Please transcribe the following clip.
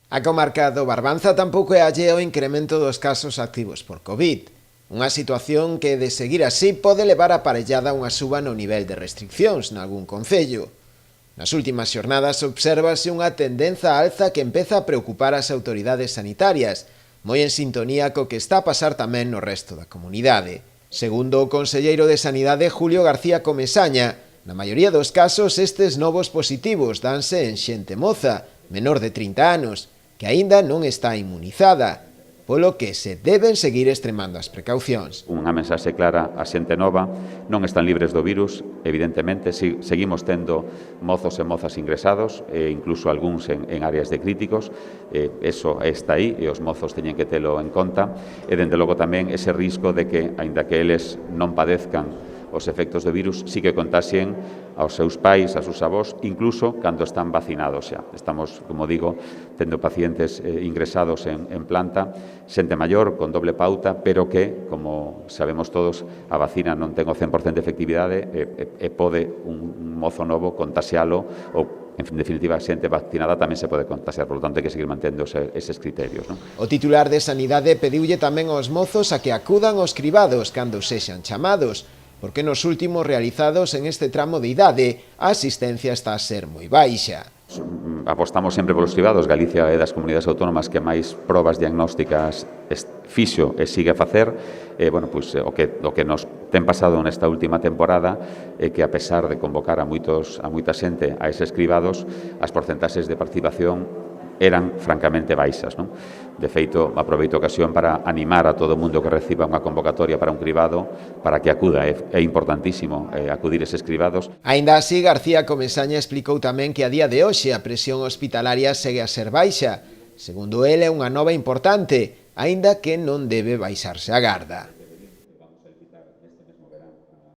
A comarca do Barbanza tampouco é allea ao incremento dos casos activos por COVID. Unha situación que, de seguir así, pode levar aparellada unha suba no nivel de restriccións nalgún concello. Nas últimas xornadas obsérvase unha tendenza á alza que empeza a preocupar as autoridades sanitarias, moi en sintonía co que está a pasar tamén no resto da comunidade. Segundo o conselleiro de Sanidade Julio García Comesaña, na maioría dos casos estes novos positivos danse en xente moza, menor de 30 anos, que aínda non está inmunizada, polo que se deben seguir extremando as precaucións. Unha mensaxe clara a xente nova, non están libres do virus, evidentemente, seguimos tendo mozos e mozas ingresados, incluso algúns en áreas de críticos, eso está aí e os mozos teñen que telo en conta, e dende logo tamén ese risco de que, aínda que eles non padezcan os efectos do virus, sí que contaxien aos seus pais, aos seus avós, incluso cando están vacinados xa. Estamos, como digo, tendo pacientes ingresados en planta, xente maior, con doble pauta, pero que, como sabemos todos, a vacina non ten o 100% de efectividade e pode un mozo novo contaxialo ou, en definitiva, a xente vaccinada tamén se pode contaxiar, por lo tanto, hai que seguir mantendo eses criterios, non? O titular de Sanidade pediulle tamén aos mozos a que acudan aos cribados cando sexan chamados, porque nos últimos realizados en este tramo de idade a asistencia está a ser moi baixa. Apostamos sempre polos cribados. Galicia é das comunidades autónomas que máis probas diagnósticas fixo e sigue a facer. O que nos ten pasado nesta última temporada é que, a pesar de convocar a moita xente a eses cribados, as porcentaxes de participación eran francamente baixas, non? De feito, aproveito a ocasión para animar a todo o mundo que reciba unha convocatoria para un cribado para que acuda. É importantísimo acudir eses cribados. Aínda así, García Comesaña explicou tamén que a día de hoxe a presión hospitalaria segue a ser baixa. Segundo ele, é unha nova importante, aínda que non debe baixarse a garda.